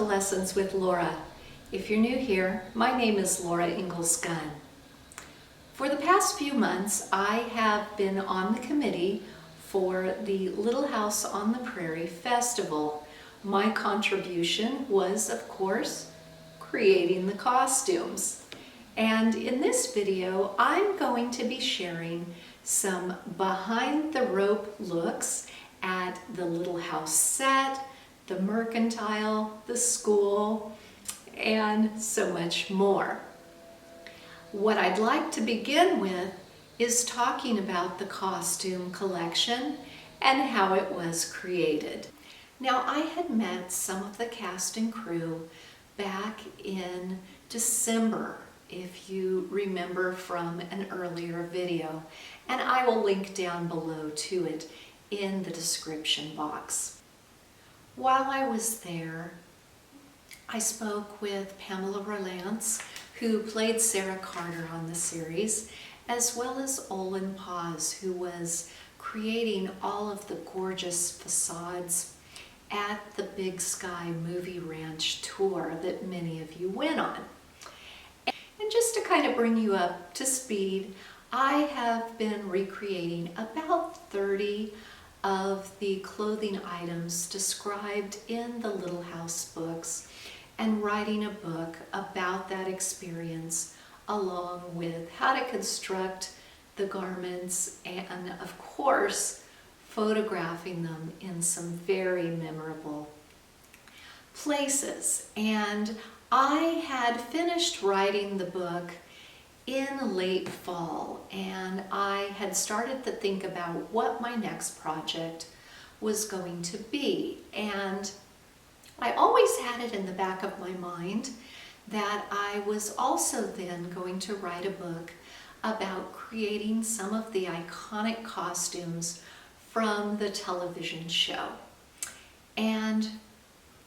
to Lessons with Laura. If you're new here, my name is Laura Ingalls Gunn. For the past few months, I have been on the committee for the Little House on the Prairie Festival. My contribution was, of course, creating the costumes. And in this video, I'm going to be sharing some behind the rope looks at the Little House set, the Mercantile, the school, and so much more. What I'd like to begin with is talking about the costume collection and how it was created. Now, I had met some of the cast and crew back in December, if you remember from an earlier video, and I will link down below to it in the description box. While I was there, I spoke with Pamela Rolance, who played Sarah Carter on the series, as well as Oleson, who was creating all of the gorgeous facades at the Big Sky Movie Ranch tour that many of you went on. And just to kind of bring you up to speed, I have been recreating about 30 of the clothing items described in the Little House books and writing a book about that experience, along with how to construct the garments and, of course, photographing them in some very memorable places. And I had finished writing the book in late fall, and I had started to think about what my next project was going to be. And I always had it in the back of my mind that I was also then going to write a book about creating some of the iconic costumes from the television show. And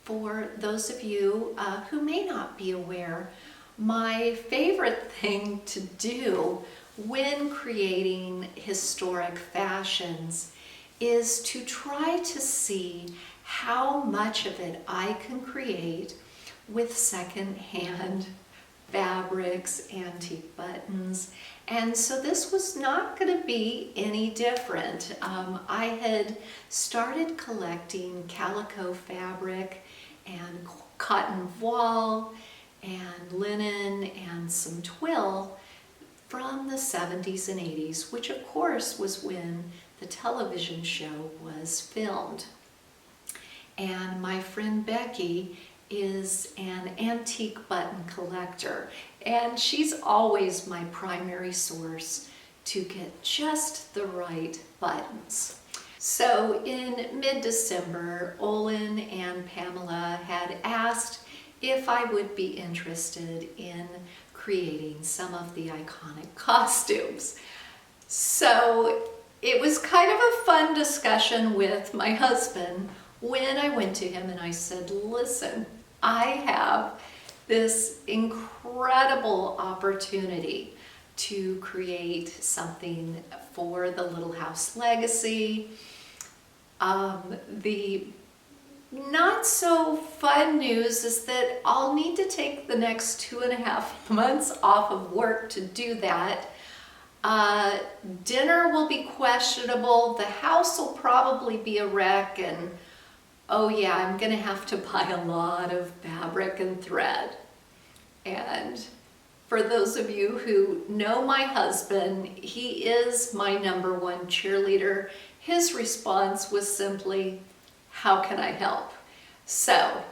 for those of you who may not be aware, my favorite thing to do when creating historic fashions is to try to see how much of it I can create with secondhand fabrics, antique buttons. And so this was not going to be any different. I had started collecting calico fabric and cotton voile and linen and some twill from the 70s and 80s, which of course was when the television show was filmed. And my friend Becky is an antique button collector, and she's always my primary source to get just the right buttons. So in mid-December, Olin and Pamela had asked if I would be interested in creating some of the iconic costumes. So it was kind of a fun discussion with my husband when I went to him and I said, listen, I have this incredible opportunity to create something for the Little House legacy. The not so fun news is that I'll need to take the next 2.5 months off of work to do that. Dinner will be questionable, the house will probably be a wreck, and oh yeah, I'm gonna have to buy a lot of fabric and thread. And for those of you who know my husband, he is my #1 cheerleader. His response was simply, how can I help? So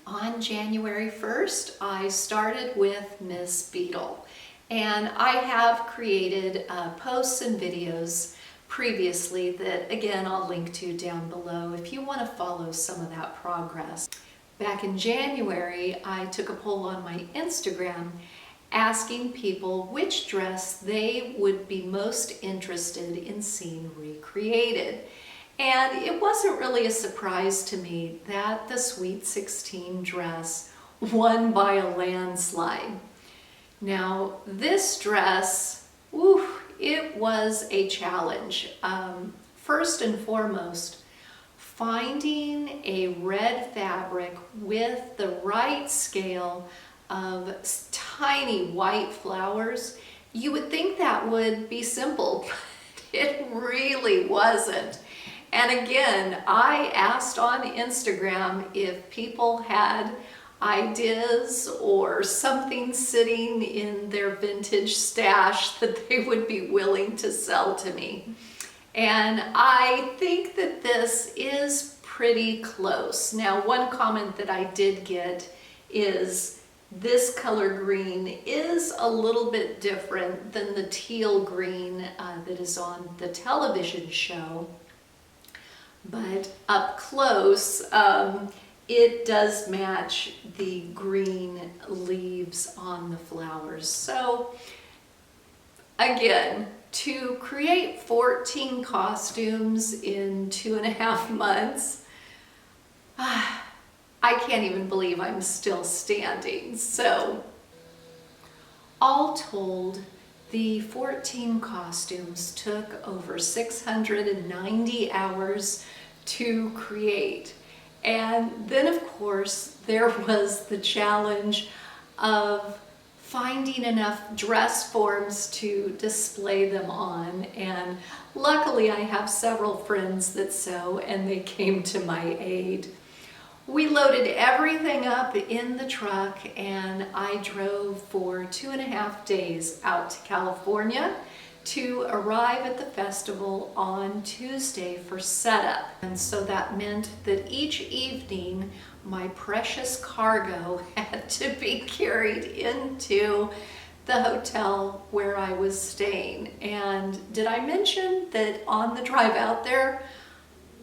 on January 1st, I started with Miss Beetle, and I have created posts and videos previously that, again, I'll link to down below if you want to follow some of that progress. Back in January, I took a poll on my Instagram asking people which dress they would be most interested in seeing recreated. And it wasn't really a surprise to me that the Sweet 16 dress won by a landslide. Now, this dress, it was a challenge. First and foremost, finding a red fabric with the right scale of tiny white flowers. You would think that would be simple, but it really wasn't. And again, I asked on Instagram if people had ideas or something sitting in their vintage stash that they would be willing to sell to me. And I think that this is pretty close. Now, one comment that I did get is this color green is a little bit different than the teal green that is on the television show. But up close, it does match the green leaves on the flowers. So again, to create 14 costumes in 2.5 months, I can't even believe I'm still standing. So all told, the 14 costumes took over 690 hours to create. And then of course there was the challenge of finding enough dress forms to display them on. And luckily I have several friends that sew and they came to my aid. We loaded everything up in the truck and I drove for 2.5 days out to California to arrive at the festival on Tuesday for setup. And so that meant that each evening my precious cargo had to be carried into the hotel where I was staying. And did I mention that on the drive out there,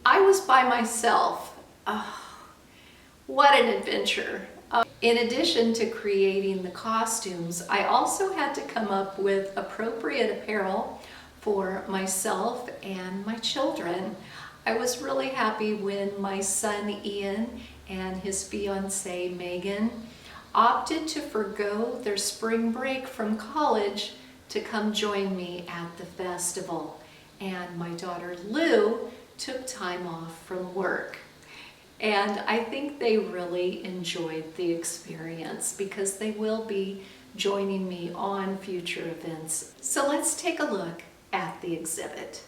I was by myself? Oh, what an adventure. In addition to creating the costumes, I also had to come up with appropriate apparel for myself and my children. I was really happy when my son Ian and his fiancée Megan opted to forgo their spring break from college to come join me at the festival. And my daughter Lou took time off from work. And I think they really enjoyed the experience because they will be joining me on future events. So let's take a look at the exhibit.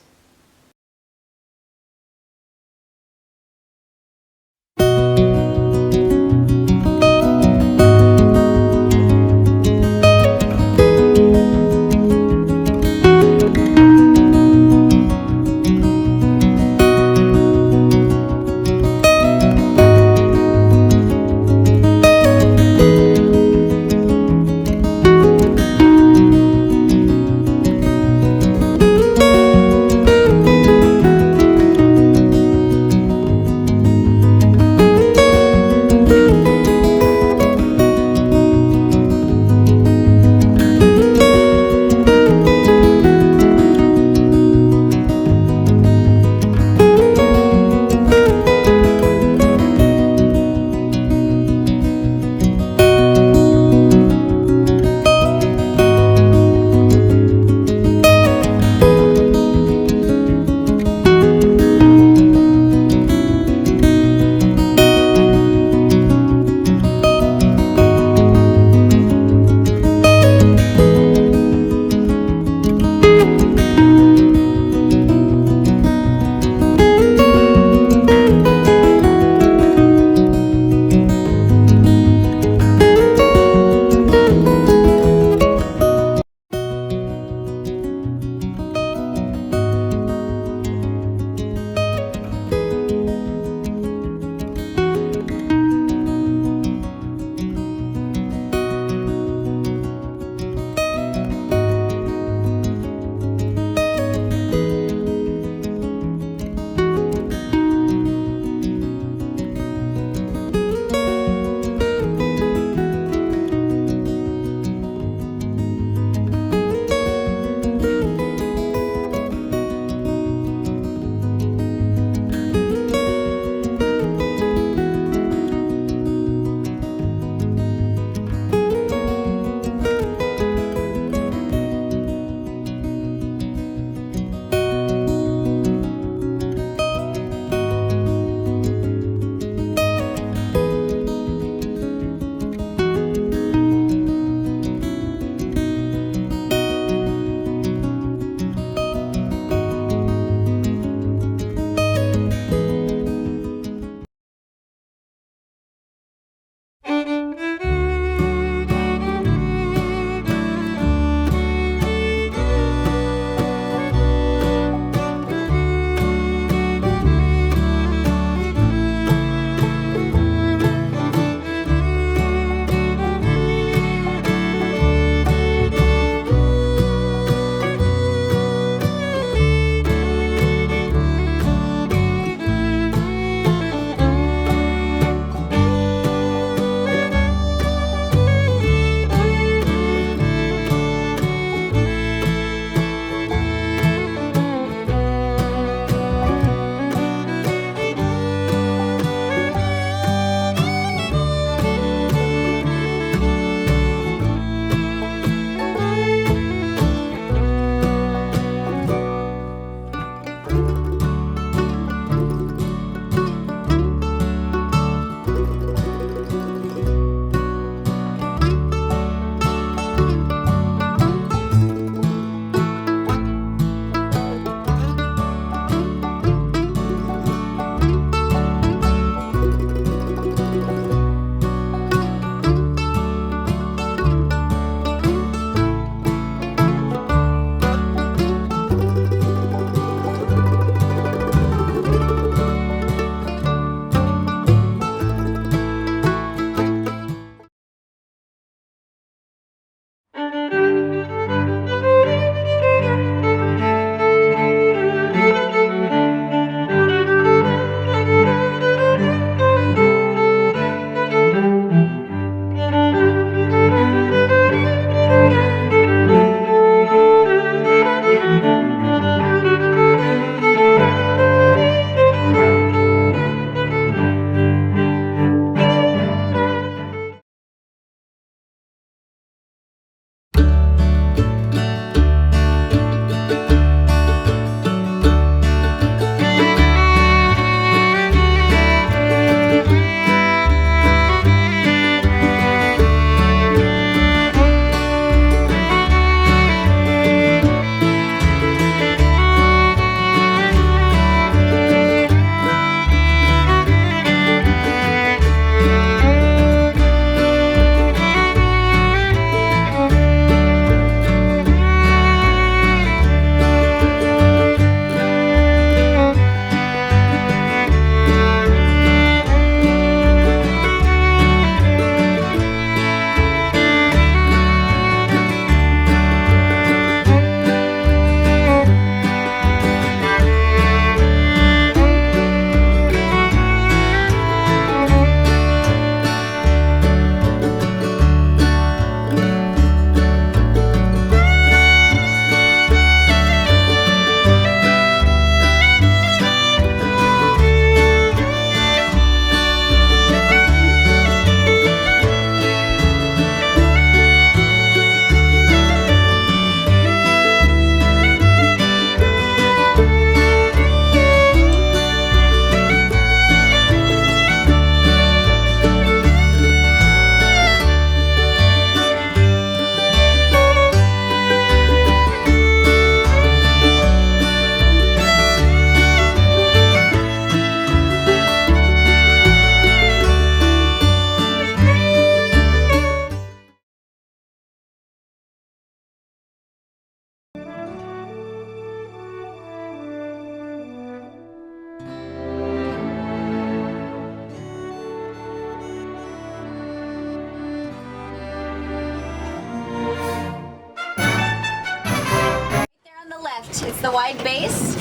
the wide base?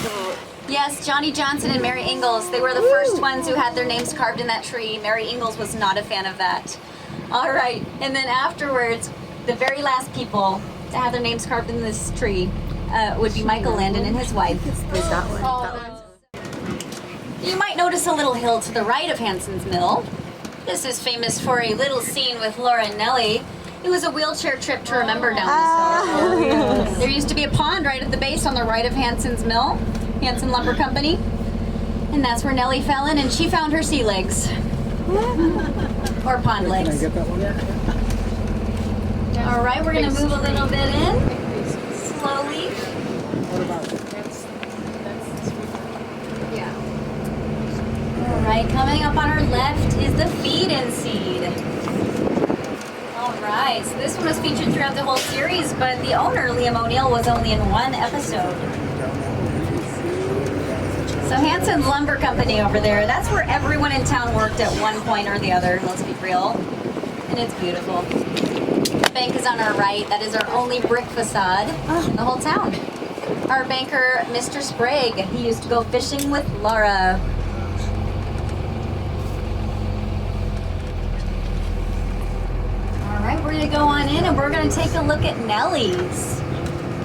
Yes, Johnny Johnson and Mary Ingalls. They were the first ones who had their names carved in that tree. Mary Ingalls was not a fan of that. All right, and then afterwards, the very last people to have their names carved in this tree would be Michael Landon and his wife. There's that one. You might notice a little hill to the right of Hanson's Mill. This is famous for a little scene with Laura and Nellie. It was a wheelchair trip to remember down this hill. There used to be a pond right at the base on the right of Hanson's Mill, Hanson Lumber Company. And that's where Nellie fell in and she found her sea legs. Or pond legs. Can I get that one? All right, we're going to move a little bit in, slowly. What about it? All right, coming up on our left is the feed-in seed. All right, so this one was featured throughout the whole series, but the owner, Liam O'Neill, was only in one episode. So Hanson's Lumber Company over there, that's where everyone in town worked at one point or the other, let's be real. And it's beautiful. The bank is on our right. That is our only brick facade in the whole town. Our banker, Mr. Sprague, he used to go fishing with Laura. All right, we're gonna go on in and we're gonna take a look at Nellie's.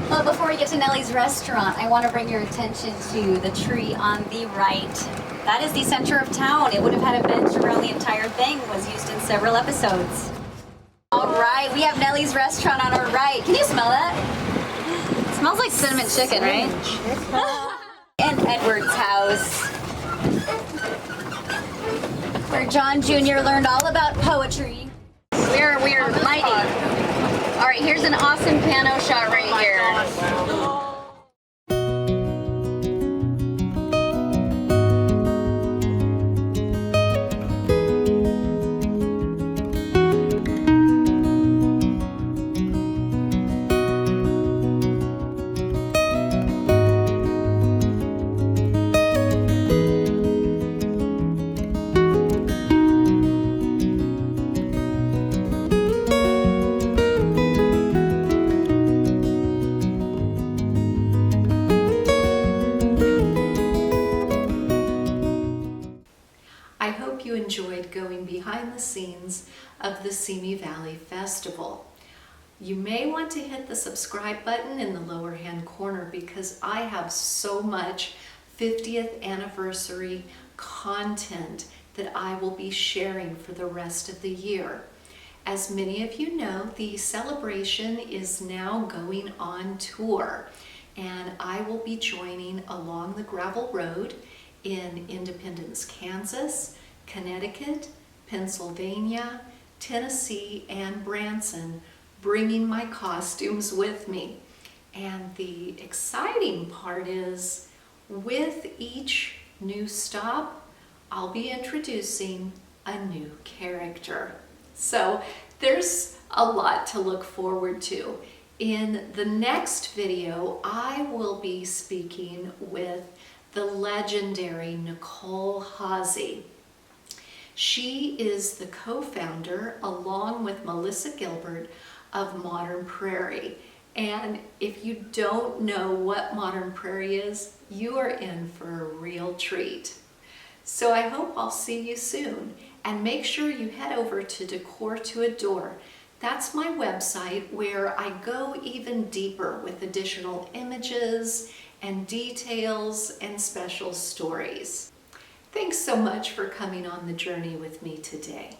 But before we get to Nellie's restaurant, I want to bring your attention to the tree on the right. That is the center of town. It would have had a bench around the entire thing, was used in several episodes. All right, we have Nellie's restaurant on our right. Can you smell that? It smells like cinnamon chicken, right? And Edward's house, where John Jr. learned all about poetry. We're lighting. All right, here's an awesome piano shot right here. I hope you enjoyed going behind the scenes of the Simi Valley Festival. You may want to hit the subscribe button in the lower hand corner because I have so much 50th anniversary content that I will be sharing for the rest of the year. As many of you know, the celebration is now going on tour, and I will be joining along the gravel road in Independence, Kansas, Connecticut, Pennsylvania, Tennessee, and Branson, bringing my costumes with me. And the exciting part is, with each new stop, I'll be introducing a new character. So there's a lot to look forward to. In the next video, I will be speaking with the legendary Nicole Hawsey. She is the co-founder, along with Melissa Gilbert, of Modern Prairie. And if you don't know what Modern Prairie is, you are in for a real treat. So I hope I'll see you soon. And make sure you head over to Decor to Adore. That's my website where I go even deeper with additional images and details and special stories. Thanks so much for coming on the journey with me today.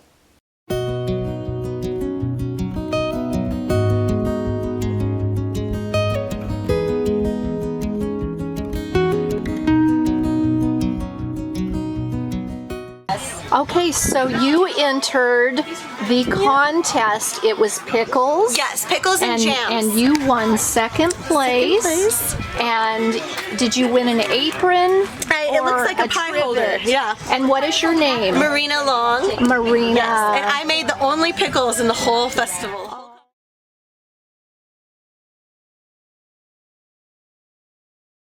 Okay, so you entered the contest. It was pickles. Yes, pickles and jams. And you won second place. And did you win an apron? It looks like a pie holder. Yeah. And what is your name? Marina Long. Marina. Yes, and I made the only pickles in the whole festival.